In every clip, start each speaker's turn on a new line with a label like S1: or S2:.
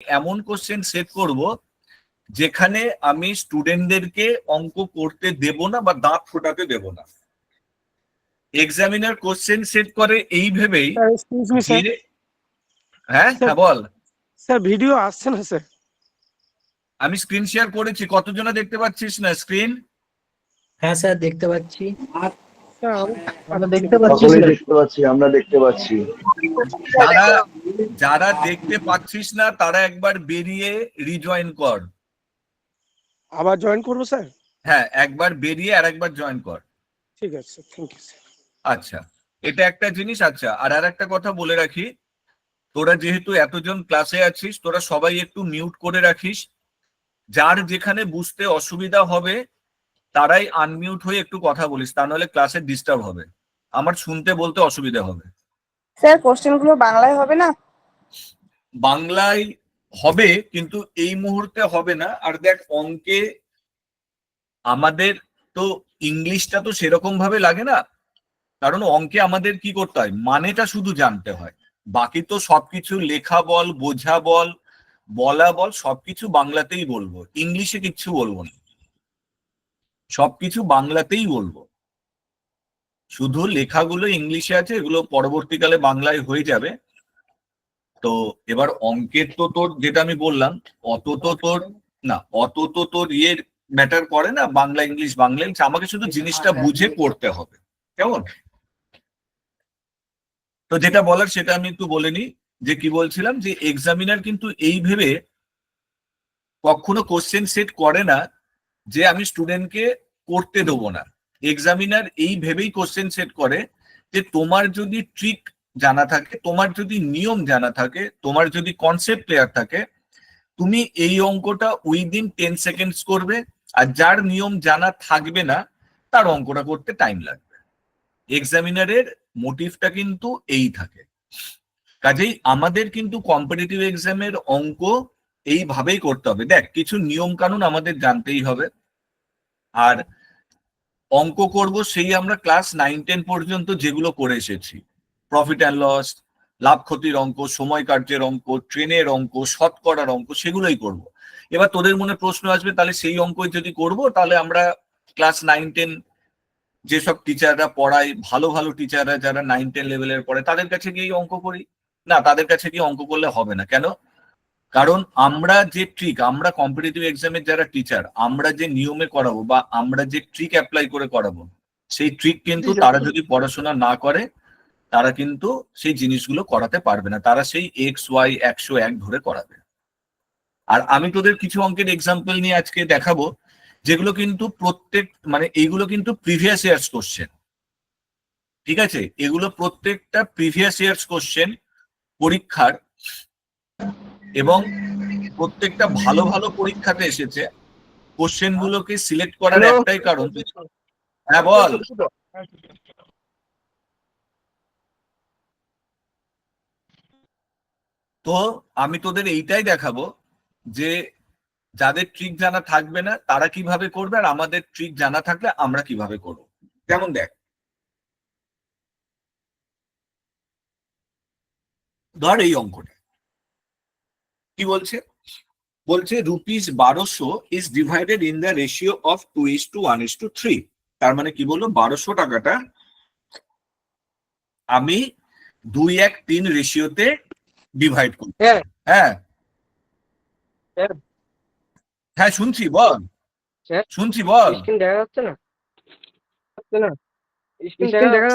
S1: এমন question set করব যেখানে আমি স্টুডেন্টদেরকে অঙ্ক করতে দেব না বা দাঁত ফোটাতে দেব না। এক্সামিনার কোশ্চেন সেট করে এই ভেবেই যে হ্যাঁ হ্যাঁ বল
S2: স্যার ভিডিও আসছে না স্যার।
S1: আমি স্ক্রিন শেয়ার করেছি, কতজনা দেখতে পাচ্ছিস না স্ক্রিন?
S3: হ্যাঁ স্যার দেখতে পাচ্ছি।
S2: আমরা দেখতে পাচ্ছি,
S4: আমরা দেখতে পাচ্ছি।
S1: যারা যারা দেখতে পাচ্ছিস না তারা একবার বেরিয়ে রিজয়েন কর।
S2: আবার জয়েন করবো স্যার?
S1: হ্যাঁ, একবার বেরিয়ে আর একবার জয়েন কর।
S2: ঠিক আছে স্যার, থ্যাংক ইউ স্যার।
S1: আচ্ছা, এটা একটা জিনিস। আচ্ছা, আর একটা কথা বলে রাখি, তোরা যেহেতু এতজন ক্লাসে আছিস, তোরা সবাই একটু মিউট করে রাখিস। যার যেখানে বুঝতে অসুবিধা হবে তারাই আনমিউট হয়ে একটু কথা বলিস, তা নাহলে ক্লাসে ডিস্টার্ব হবে, আমার শুনতে বলতে অসুবিধা হবে।
S5: স্যার কোশ্চেনগুলো বাংলায় হবে না?
S1: বাংলায় হবে, কিন্তু এই মুহূর্তে হবে না। আর দেখ, অঙ্কে আমাদের তো ইংলিশটা তো সেরকম ভাবে লাগে না, কারণ অঙ্কে আমাদের কি করতে হয়, মানেটা শুধু জানতে হয়। বাকি তো সবকিছু লেখা বল, বোঝা বল, বলা বল, সবকিছু বাংলাতেই বলবো, ইংলিশে কিচ্ছু বলবো না, সবকিছু বাংলাতেই বলবো। শুধু লেখাগুলো ইংলিশে আছে, এগুলো পরবর্তীকালে বাংলায় হয়ে যাবে। তো এবার অঙ্কের তো তোর যেটা আমি বললাম, অত তো তোর না, অত তো তোর ইয়ের ম্যাটার করে না, বাংলা ইংলিশ বাংলা ইংলিশ, আমাকে শুধু জিনিসটা বুঝে পড়তে হবে, কেমন? তো যেটা বলার সেটা আমি একটু বলে নিই। যে কি বলছিলাম, যে এক্সামিনার কিন্তু এই ভেবে কখনো কোশ্চেন সেট করে না যে আমি স্টুডেন্টকে করতে দেবো না। এক্সামিনার এই ভেবেই কোশ্চেন সেট করে যে তোমার যদি ট্রিক জানা থাকে, তোমার যদি নিয়ম জানা থাকে, তোমার যদি কনসেপ্ট ক্লিয়ার থাকে, তুমি এই অঙ্কটা উইদিন 10 সেকেন্ডস করবে। আর যার নিয়ম জানা থাকবে না তার অঙ্কটা করতে টাইম লাগবে। এক্সামিনারের মোটিভটা কিন্তু এই থাকে। কাজেই আমাদের কিন্তু কম্পিটিটিভ এক্সামের অঙ্ক এইভাবেই করতে হবে। দেখ, কিছু নিয়ম কানুন আমাদের জানতেই হবে। আর অঙ্ক করব সেই আমরা ক্লাস 9-10 পর্যন্ত যেগুলো করে এসেছি, প্রফিট অ্যান্ড লস, লাভ ক্ষতির অঙ্ক, সময় কার্যের অঙ্ক, ট্রেনের অঙ্ক, শতকরার অঙ্ক, সেগুলোই করব। এবার তোদের মনে প্রশ্ন আসবে, তাহলে সেই অঙ্কই যদি করব, তাহলে আমরা ক্লাস 9-10 যেসব টিচাররা পড়ায়, ভালো ভালো টিচাররা যারা 9-10 লেভেলের পড়ে, তাদের কাছে গিয়ে অঙ্ক করি? না, তাদের কাছে গিয়ে অঙ্ক করলে হবে না। কেন? কারণ আমরা যে ট্রিক, আমরা কম্পিটিটিভ এক্সামের যারা টিচার, আমরা যে নিয়মে করাবো বা আমরা যে ট্রিক অ্যাপ্লাই করে করাবো, সেই ট্রিক কিন্তু তারা যদি পড়াশোনা না করে, তারা কিন্তু সেই জিনিসগুলো করাতে পারবে না, তারা সেই XY 101 ধরে করাবে। আর আমি তোদের কিছু অঙ্কের এক্সাম্পল নিয়ে আজকে দেখাবো, যেগুলো কিন্তু প্রত্যেক, মানে এইগুলো কিন্তু প্রিভিয়াস ইয়ার্স কোশ্চেন, ঠিক আছে? এগুলো প্রত্যেকটা প্রিভিয়াস ইয়ার্স কোশ্চেন পরীক্ষার, এবং প্রত্যেকটা ভালো ভালো পরীক্ষাতে এসেছে। কোশ্চেন গুলোকে সিলেক্ট করার একটাই কারণ। হ্যাঁ বল। তো আমি তোদের এইটাই দেখাবো যে যাদের ট্রিক জানা থাকবে না তারা কিভাবে করবে, আর আমাদের ট্রিক জানা থাকলে আমরা কিভাবে করব। যেমন দেখ, ধর এই অঙ্কটা কি বলছে, বলছে ₹1200 is divided in the ratio of 2:1:3। তার মানে কি বললো, 1200 টাকাটা আমি 2:1:3 রেশিওতে ডিভাইড করি। হ্যাঁ হ্যাঁ শুনছি, বল। শুনছি, বল।
S6: দেখা যাচ্ছে না?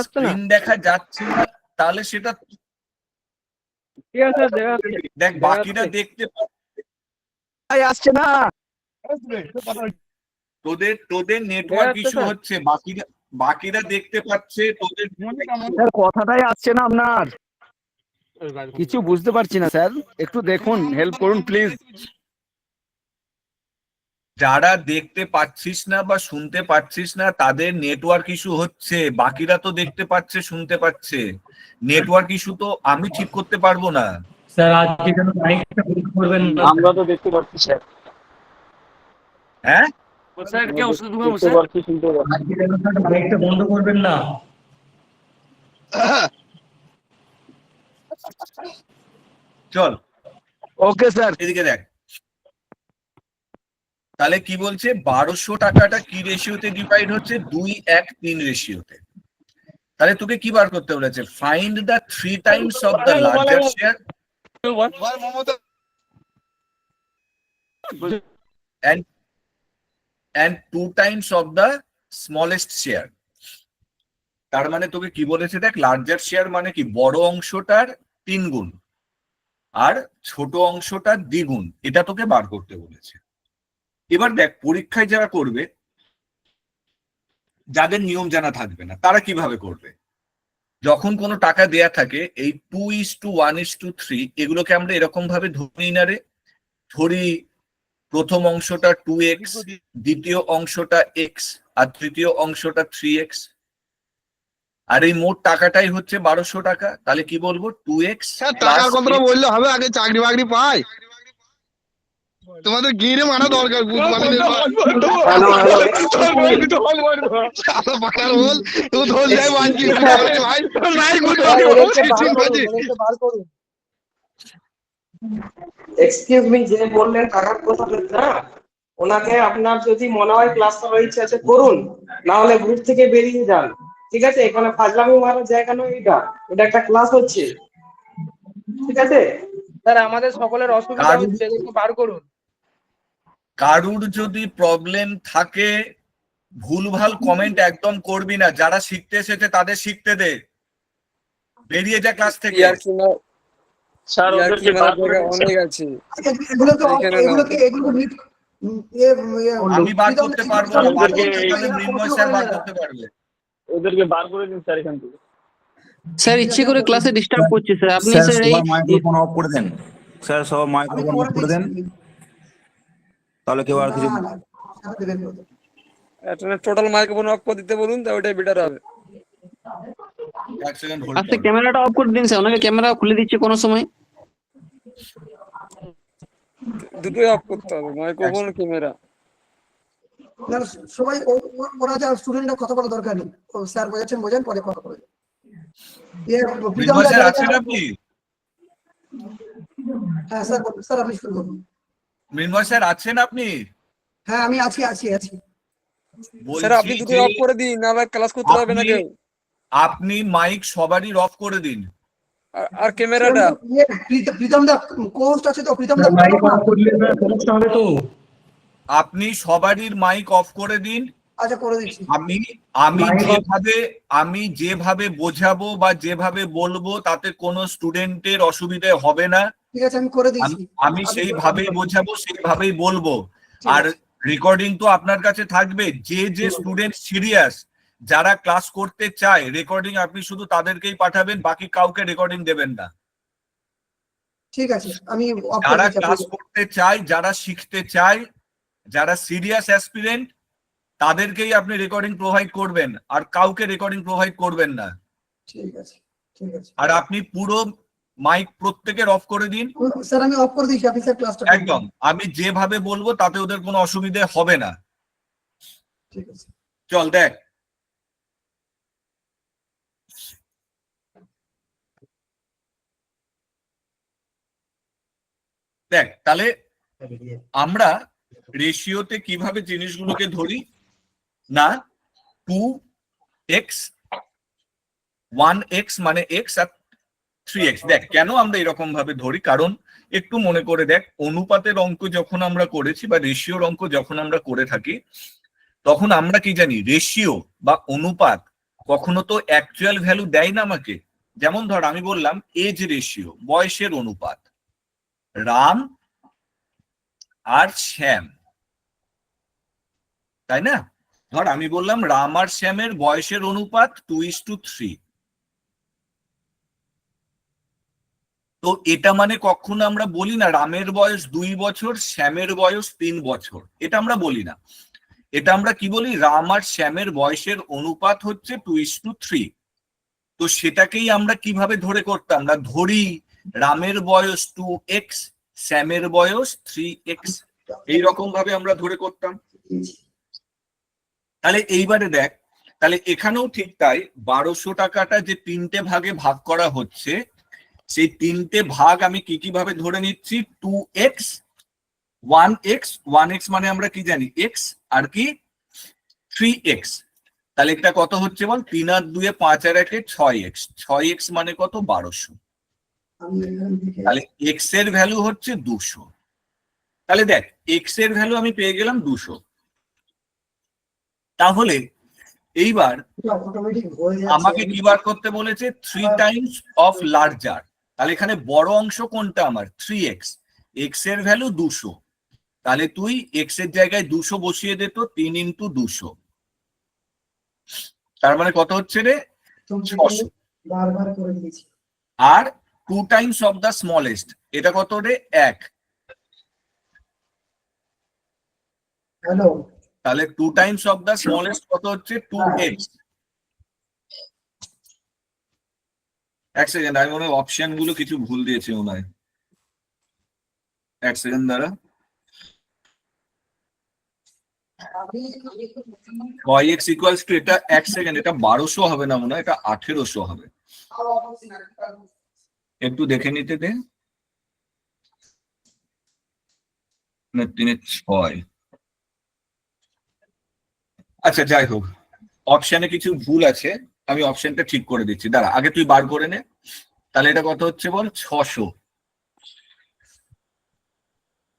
S1: স্ক্রিন দেখা যাচ্ছে না, তাহলে সেটা দেখ, বাকিরা দেখতে
S2: আসছে না,
S1: তোদের নেটওয়ার্ক ইস্যু হচ্ছে, বাকিরা দেখতে পাচ্ছে, তোদের
S2: কথাটাই আসছে না আপনার, কিছু বুঝতে পারছি না স্যার, একটু দেখুন, হেল্প করুন প্লিজ।
S1: যারা দেখতে পাচ্ছিস না বা শুনতে পাচ্ছিস না তাদের নেটওয়ার্ক ইস্যু হচ্ছে, বাকিরা তো দেখতে পাচ্ছে, শুনতে পাচ্ছে। নেটওয়ার্ক ইস্যু তো আমি ঠিক করতে পারবো না।
S3: স্যার আজকে কেন মাইকটা বন্ধ করবেন না?
S6: আমরা তো দেখতে পাচ্ছি স্যার।
S1: হ্যাঁ
S6: স্যার কি ওষুধ খাবো স্যার?
S3: আজকে কেন স্যার মাইকটা বন্ধ করবেন না?
S1: চল
S2: ওকে স্যার।
S1: এদিকে দেখ, তাহলে কি বলছে 1200 টাকাটা কি রেশিওতে ডিভাইড হচ্ছে, 2:1:3 রেশিওতে। তাহলে তোকে কি বার করতে বলেছে, find the 3 times of the larger share and 2 times of the smallest share. তার মানে তোকে কি বলেছে দেখ, লার্জার শেয়ার মানে কি, বড় অংশটার 3 গুণ আর ছোট অংশটার দ্বিগুণ, এটা তোকে বার করতে বলেছে। এবার দেখ, পরীক্ষায় যারা করবে, যাদের নিয়ম জানা থাকবে না, তারা কিভাবে করবে? যখন কোনো টাকা দেয়া থাকে, এই 2:1:3 এগুলোকে আমরা এরকম ভাবে ধরি না রে। ধরি প্রথম অংশটা 2x, দ্বিতীয় অংশটা x, আর তৃতীয় অংশটা 3x, আর এই মোট টাকাটাই হচ্ছে 1200 টাকা। তাহলে কি বলবো, 2x
S7: টাকার কথাটা বললে হবে, আগে চাকরি বাকরি পাই, তোমাদের গিরে মারা দরকার।
S6: এক্সকিউজ মি, যে বললেন টাকার কথা না, ওনাকে আপনার যদি মনে হয় ক্লাস করার ইচ্ছা আছে করুন, না হলে গ্রুপ থেকে বেরিয়ে যান। ঠিক আছে, এখানে ফাজলামি মারার জায়গা নয়, এটা একটা ক্লাস হচ্ছে। ঠিক আছে স্যার, আমাদের সকলের অসুবিধা হচ্ছে, এদেরকে বার করুন।
S1: কারুর যদি প্রবলেম থাকে, ভুলভাল কমেন্ট একদম করবি না। যারা শিখতে এসেছে তাদের শিখতে দে, বেরিয়ে যা ক্লাস থেকে।
S6: স্যার, ওদেরকে বার করে অনেক আছে।
S1: আমি বার করতে পারবো না, বার করতে পারলে মৃন্ময় স্যার বার করতে পারবে।
S6: ওদেরকে বার করে দিন স্যার এখান থেকে।
S8: স্যার ইচ্ছে করে ক্লাসে ডিস্টার্ব করছে স্যার, আপনি স্যার এই
S9: মাইক্রোফোন অফ করে দেন স্যার, সব মাইক্রোফোন অফ করে দেন, তাহলে কেউ আর কিছু।
S6: টোটাল মাইক্রোফোন অফ করে দিতে বলুন, তাহলে ওটাই বেটার হবে।
S1: এক সেকেন্ড হোল্ড
S8: আচ্ছা
S1: করো।
S8: ক্যামেরাটা অফ করে দিন স্যার, ওনাকে ক্যামেরা খুলে দিচ্ছে কোনো সময়।
S6: দুটোই অফ করতে হবে, মাইক্রোফোন ক্যামেরা।
S10: না সবাই ওরা যা স্টুডেন্টরা কথা বলা দরকার নেই, স্যার বোঝাচ্ছেন, বোঝেন, পরে কথা বলবেন।
S1: মৃন্ময় স্যার আছেন আপনি?
S10: হ্যাঁ স্যার, স্যার আপনি শুরু করুন।
S1: মৃন্ময় স্যার আছেন আপনি?
S10: হ্যাঁ আমি আছি আছি আছি
S6: স্যার আপনি দুটোই অফ করে দিন, না হলে ক্লাস করতে পারবে না কেউ।
S1: আপনি মাইক সবারই অফ করে দিন,
S6: আর ক্যামেরাটা।
S10: প্রীতম দা কোস্ট আছে তো, প্রীতম দা
S3: সমস্যা হবে তো।
S1: আপনি সবারই মাইক অফ করে দিন।
S10: আচ্ছা করে দিচ্ছি।
S1: আমি যেভাবে বোঝাবো বা যেভাবে বলবো তাতে কোনো স্টুডেন্টের অসুবিধা হবে না।
S10: ঠিক আছে আমি করে দিচ্ছি।
S1: আমি সেইভাবেই বোঝাবো, সেইভাবেই বলবো। আর রেকর্ডিং তো আপনার কাছে থাকবে। যে স্টুডেন্ট সিরিয়াস, যারা ক্লাস করতে চায়, রেকর্ডিং আপনি শুধু তাদেরকেই পাঠাবেন, বাকি কাউকে রেকর্ডিং দেবেন না।
S10: ঠিক আছে আমি
S1: যারা ক্লাস করতে চায়, যারা শিখতে চায়, যারা সিরিয়াস অ্যাসপিরেন্ট, তাদেরকেই আপনি রেকর্ডিং প্রোভাইড করবেন, আর কাউকে রেকর্ডিং প্রোভাইড করবেন না।
S10: ঠিক আছে ঠিক আছে।
S1: আর আপনি পুরো মাইক প্রত্যেকের অফ করে দিন।
S10: স্যার আমি অফ করে দিয়েছি, আপনি স্যার ক্লাসটা
S1: একদম আমি যেভাবে বলবো তাতে ওদের কোনো অসুবিধে হবে না।
S10: ঠিক আছে
S1: চল দেখ, তাহলে আমরা রেশিওতে কিভাবে জিনিসগুলোকে ধরি না, 2x 1x মানে x আর 3x। দেখ কেন আমরা এরকম ভাবে ধরি, কারণ একটু মনে করে দেখ, অনুপাতের অঙ্ক যখন আমরা করেছি বা রেশিওর অঙ্ক যখন আমরা করে থাকি, তখন আমরা কি জানি, রেশিও বা অনুপাত কখনো তো অ্যাকচুয়াল ভ্যালু দেয় না আমাকে। যেমন ধর আমি বললাম এজ রেশিও, বয়সের অনুপাত, রাম আর শ্যাম, তাই না? ধর আমি বললাম রাম আর শ্যামের বয়সের অনুপাত 2:3। তো এটা মানে কখনো আমরা বলি না রামের বয়স 2 বছর, শ্যামের বয়স 3 বছর, এটা আমরা বলি না। এটা আমরা কি বলি, রাম আর শ্যামের বয়সের অনুপাত হচ্ছে 2:3। তো সেটাকেই আমরা কিভাবে ধরে করতাম, আমরা ধরি রামের বয়স 2x, শ্যামের বয়স 3x, এইরকম ভাবে আমরা ধরে করতাম। তাহলে এইবারে দেখ, তাহলে এখানেও ঠিক তাই, 1200 টাকাটা যে 3টে ভাগে ভাগ করা হচ্ছে, সেই তিনটে ভাগ আমি কি কি ভাবে ধরে নিচ্ছি, 2x 1x মানে আমরা কি জানি x, আর কি 3x। তাহলে এটা কত হচ্ছে বল, 3 আর 2 5 আর 1 6x, 6x মানে কত 1200। তাহলে x এর ভ্যালু হচ্ছে 200। তাহলে দেখ x এর ভ্যালু আমি পেয়ে গেলাম 200। তাহলে এইবার আমাকে কি বার করতে বলেছে, 3 টাইমস অফ লার্জার। তাহলে এখানে বড় অংশ কোনটা আমার, 3x, x এর ভ্যালু 200। তাহলে তুই x এর জায়গায় 200 বসিয়ে দে তো, 3 ইন্টু 200, তার মানে কত হচ্ছে রে 600।
S10: বারবার করে দিয়েছি।
S1: আর 2 টাইমস অফ দা স্মলেস্ট, এটা কত রে 1।
S10: হ্যালো,
S1: তাহলে 2 টাইমস অফ দা স্মলেস্ট কত হচ্ছে 2x। এক সেকেন্ড, আমি মনে হয় অপশন গুলো কিছু ভুল দিয়েছি মনে হয়, এক সেকেন্ড দাঁড়া। y(x) ইকুয়ালস টু, এটা এক সেকেন্ড, এটা 1200 হবে না মনে হয়, এটা 1800 হবে, একটু দেখে নিতে দে। না 3 6, আচ্ছা যাই হোক, অপশনে কিছু ভুল আছে, আমি অপশনটা ঠিক করে দিচ্ছি, দাঁড়া আগে তুই বার করে নে। তাহলে এটা কত হচ্ছে বল, 600,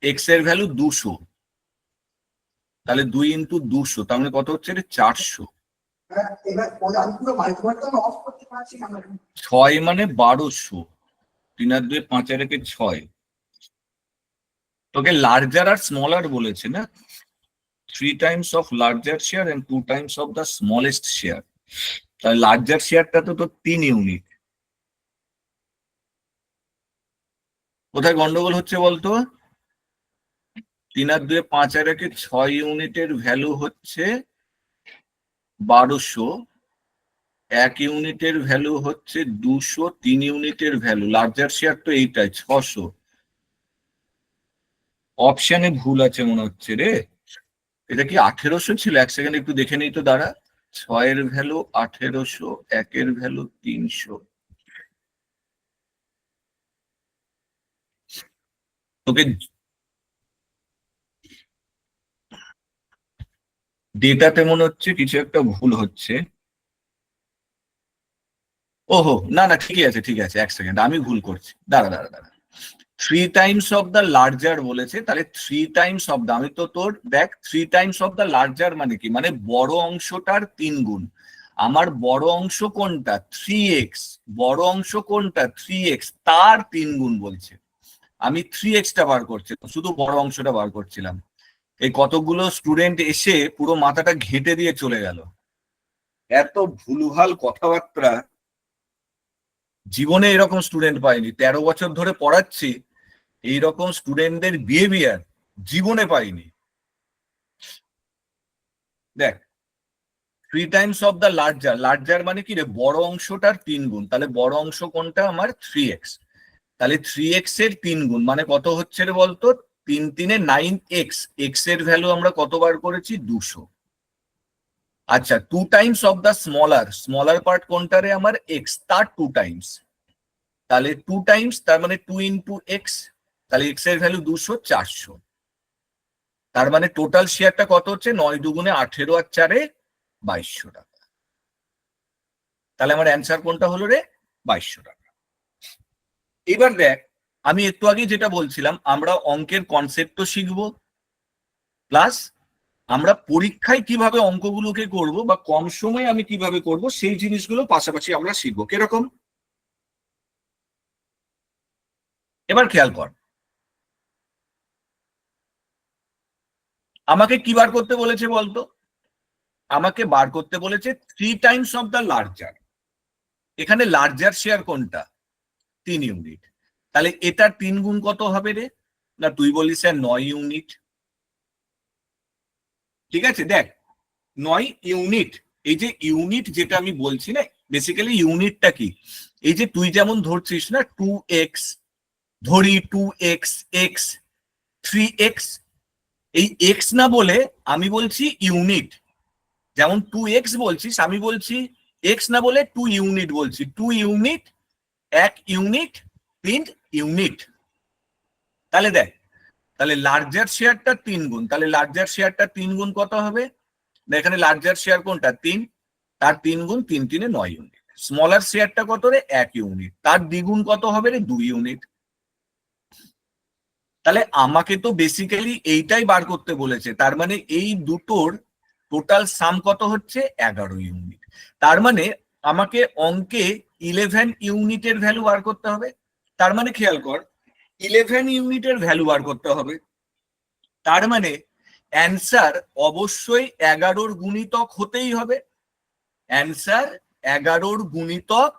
S1: x এর ভ্যালু 200, তাহলে 2 ইন্টু 200, তার মানে কত হচ্ছে রে 400।
S10: এবার আমি পুরো মাইক্রোফোনটা অফ করতে পারছি না।
S1: 6 মানে 1200, 3 আর 2 5 আর 1 6। তোকে লার্জার আর স্মলার বলেছে না, 3 times of larger share and 2 times of the smallest share. তাহলে লার্জার শেয়ারটা তো তোর 3 ইউনিট। কোথায় গন্ডগোল হচ্ছে বলতো, 3 আর 2 5 আর 1 6 ইউনিটের ভ্যালু হচ্ছে 1200, 1 ইউনিটের ভ্যালু হচ্ছে 200, 3 ইউনিটের ভ্যালু, লার্জার শেয়ার তো এইটাই 600। অপশনে ভুল আছে মনে হচ্ছে রে, এটা কি 1800 ছিল, এক সেকেন্ড একটু দেখে নিই তো দাঁড়া। 6 এর ভ্যালু 1800, 1 এর ভ্যালু 300। তোকে ডেটাতে মনে হচ্ছে কিছু একটা ভুল হচ্ছে। ওহো না না, ঠিকই আছে ঠিক আছে, এক সেকেন্ড আমি ভুল করছি, দাঁড়া দাঁড়া দাঁড়া। 3 টাইমস অফ দ্য লার্জার বলেছে, তাহলে 3 টাইমস অফ দ্য, আমি তো তোর দেখ 3 টাইমস অফ দ্য লার্জার মানে কি, মানে বড় অংশটার 3 গুণ। আমার বড় অংশ কোনটা 3x, বড় অংশ কোনটা 3x, তার 3 গুণ বলছে। আমি 3x টা বার করছিলাম, শুধু বড় অংশটা বার করছিলাম। এই কতগুলো স্টুডেন্ট এসে পুরো মাথাটা ঘেঁটে দিয়ে চলে গেল। এত ভুলভাল কথাবার্তা জীবনে এরকম স্টুডেন্ট পাইনি, 13 বছর ধরে পড়াচ্ছি, এইরকম স্টুডেন্টদের বিহেভিয়ার জীবনে পাইনি। দেখ 3 times of the larger, larger মানে কি রে, বড় অংশটার 3 গুণ। তাহলে বড় অংশ কোনটা আমার 3x, তাহলে 3x এর 3 গুণ মানে কত হচ্ছে রে বলতো, 3 3 9x, x এর ভ্যালু আমরা কতবার করেছি 200। আচ্ছা 2 times of the smaller, smaller part কোনটা রে আমার x, তার 2 টাইমস। তাহলে 2 টাইমস তার মানে 2 ইন্টু x, তাহলে x এর ভ্যালু 200, 400। তার মানে টোটাল শেয়ারটা কত হচ্ছে, 9 দুগুণে 18 আর 4 2200 টাকা। তাহলে আমার অ্যান্সার কোনটা হলো রে, 2200 টাকা। এবার দেখ আমি একটু আগে যেটা বলছিলাম, আমরা অঙ্কের কনসেপ্টও শিখবো, প্লাস আমরা পরীক্ষায় কিভাবে অঙ্কগুলোকে করব বা কম সময়ে আমি কিভাবে করব সেই জিনিসগুলো পাশাপাশি আমরা শিখবো। কিরকম, এবার খেয়াল কর, আমাকে কি বার করতে বলেছে বলতো, আমাকে বার করতে বলেছে 3 টাইমস অফ দ্য লার্জার। এখানে লার্জার শেয়ার কোনটা 3 ইউনিট, তাহলে এটার 3 গুণ কত হবে রে, না তুই বলিস স্যার 9 ইউনিট। ঠিক আছে দেখ 9 ইউনিট, এই যে ইউনিট যেটা আমি বলছি না, বেসিক্যালি ইউনিটটা কি, এই যে তুই যেমন ধরছিস না 2x, ধরি 2x, x 3x, এই x না বলে আমি বলছি ইউনিট। যেমন 2x বলছিস, আমি বলছি x না বলে 2 ইউনিট বলছি, 2 ইউনিট, 1 ইউনিট, 3 ইউনিট। তাহলে দেখ, তাহলে লার্জার শেয়ারটা 3 গুণ, তাহলে লার্জার শেয়ারটা 3 গুণ কত হবে? এখানে লার্জার শেয়ার কোনটা? 3, তার 3 গুণ 3 3 9 ইউনিট। স্মলার শেয়ারটা কত রে? 1 ইউনিট, তার দ্বিগুণ কত হবে রে? 2 ইউনিট। তাহলে আমাকে তো বেসিক্যালি এইটাই বার করতে বলেছে, তার মানে এই দুটোর টোটাল সাম কত হচ্ছে? 11 ইউনিট। তার মানে আমাকে অঙ্কে 11 ইউনিটের ভ্যালু বার করতে হবে। তার মানে খেয়াল কর, 11 ইউনিটের ভ্যালু বার করতে হবে। তার মানে অ্যান্সার অবশ্যই 11-র গুণিতক হতেই হবে। অ্যান্সার 11-র গুণিতক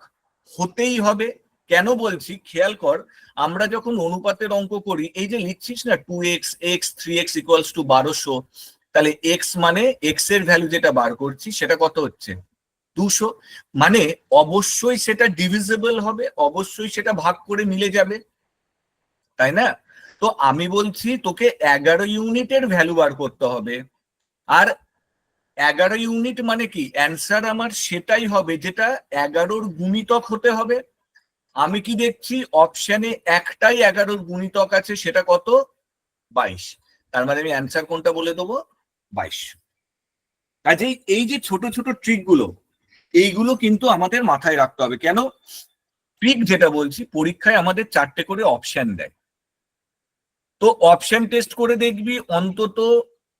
S1: হতেই হবে। কেন বলছি খেয়াল কর, আমরা যখন অনুপাতের অঙ্ক করি, এই যে লিখছিস না 2x x 3x equals to 1200, তাহলে x মানে x এর ভ্যালু যেটা বার করছি সেটা কত হচ্ছে? 200। মানে অবশ্যই সেটা ডিভিজিবল হবে, অবশ্যই সেটা ভাগ করে মিলে যাবে, তাই না? তো আমি বলছি তোকে 11 ইউনিটের ভ্যালু বার করতে হবে। আর 11 ইউনিট মানে কি? অ্যান্সার আমার সেটাই হবে যেটা 11-র গুণিতক হতে হবে। আমি কি দেখছি অপশনে একটাই 11-র গুণিতক আছে, সেটা কত? 22। তার মানে আমি অ্যান্সার কোনটা বলে দেবো? 22। কাজেই এই যে ছোট ছোট ট্রিকগুলো, এইগুলো কিন্তু আমাদের মাথায় রাখতে হবে। কেন? ট্রিক যেটা বলছি, পরীক্ষায় আমাদের 4টে করে অপশন দেয়। তো অপশন টেস্ট করে দেখবি অন্তত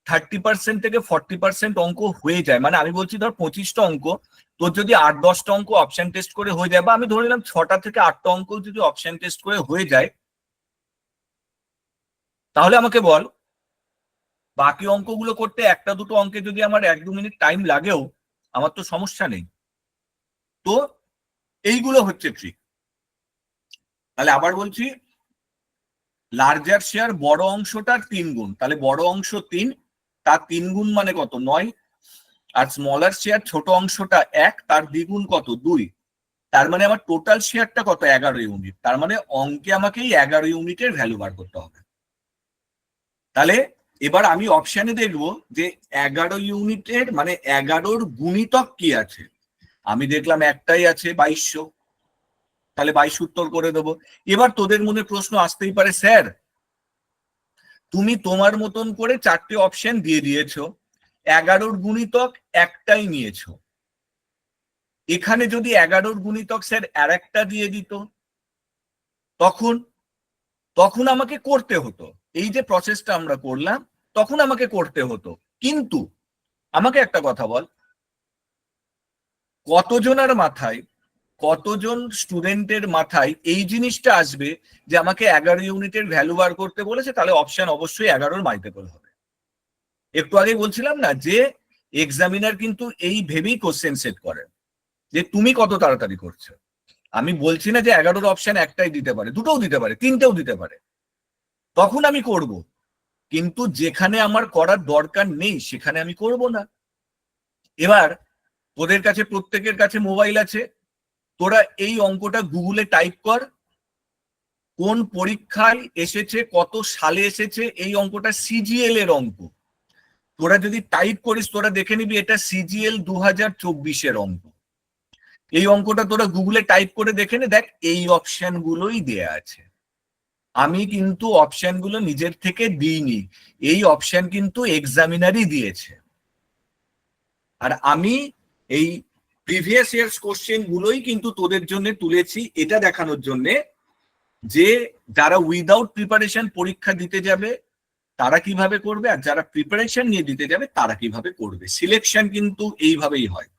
S1: 30% থেকে 40% অঙ্ক হয়ে যায়। মানে আমি বলছি ধর 25টা অঙ্ক, তোর যদি 8-10টা অঙ্ক অপশন টেস্ট করে হয়ে যায়, বা আমি ধরে নিলাম 6টা থেকে 8টা অঙ্ক যদি অপশন টেস্ট করে হয়ে যায়, তাহলে আমাকে বল বাকি অঙ্কগুলো করতে 1-2 অঙ্কে যদি আমার 1-2 মিনিট টাইম লাগেও আমার তো সমস্যা নেই। তো এইগুলো হচ্ছে ট্রিক। তাহলে আবার বলছি, লার্জার শেয়ার বড় অংশটার 3 গুণ, তাহলে বড় অংশ 3, তার 3 গুণ মানে কত? 9। আর স্মলার শেয়ার ছোট অংশটা 1, তার দ্বিগুণ কত? 2। তার মানে আমার টোটাল শেয়ারটা কত? 11 ইউনিট। তার মানে অঙ্কে আমাকে এই 11 ইউনিটের ভ্যালু বার করতে হবে। তাহলে এবার আমি অপশনে দেখবো যে 11 ইউনিটের মানে 11-র গুণিতক কি আছে। আমি দেখলাম একটাই আছে, 2200। তাহলে 22 উত্তর করে দেবো। এবার তোদের মনে প্রশ্ন আসতেই পারে, স্যার তুমি তোমার মতন করে 4টে অপশন দিয়ে দিয়েছো, 11-র গুণিতক একটাই নিয়েছো। এখানে যদি 11-র গুণিতক স্যার আর একটা দিয়ে দিত, তখন আমাকে করতে হতো এই যে প্রসেসটা আমরা করলাম, তখন আমাকে করতে হতো। কিন্তু আমাকে একটা কথা বল, কতজনের মাথায়, কতজন স্টুডেন্টের মাথায় এই জিনিসটা আসবে যে আমাকে 11 ইউনিটের ভ্যালু বার করতে বলেছে, তাহলে অপশন অবশ্যই 11-র মাল্টিপল হবে। একটু আগে বলছিলাম না যে এক্সামিনার কিন্তু এই ভেবেই কোশ্চেন সেট করে যে তুমি কত তাড়াতাড়ি করছো। আমি বলছি না যে 11-র অপশন একটাই দিতে পারে, দুটোও দিতে পারে, তিনটেও দিতে পারে, তখন আমি করব। কিন্তু যেখানে আমার করার দরকার নেই সেখানে আমি করব না। এবার তোদের কাছে প্রত্যেকের কাছে মোবাইল আছে, তোরা এই অঙ্কটা গুগলে টাইপ কর, কোন পরীক্ষায় এসেছে, কত সালে এসেছে এই অঙ্কটা, সিজিএল এর অঙ্ক। তোরা যদি টাইপ করিস তোরা দেখে নিবি এটা সিজিএল 2024-এর অঙ্ক। এই অঙ্কটা তোরা গুগলে টাইপ করে দেখে নে, দেখ এই অপশন গুলোই দেয়া আছে। আমি কিন্তু অপশন গুলো নিজের থেকে দিইনি, এই অপশন কিন্তু এক্সামিনারই দিয়েছে। আর আমি এই প্রিভিয়াস ইয়ার্স কোশ্চেন গুলোই কিন্তু তোদের জন্য তুলেছি, এটা দেখানোর জন্য যে যারা উইদাউট প্রিপারেশন পরীক্ষা দিতে যাবে তারা কিভাবে করবে, আর যারা প্রিপারেশন নিয়ে দিতে যাবে তারা কিভাবে করবে। সিলেকশন কিন্তু এইভাবেই হয়।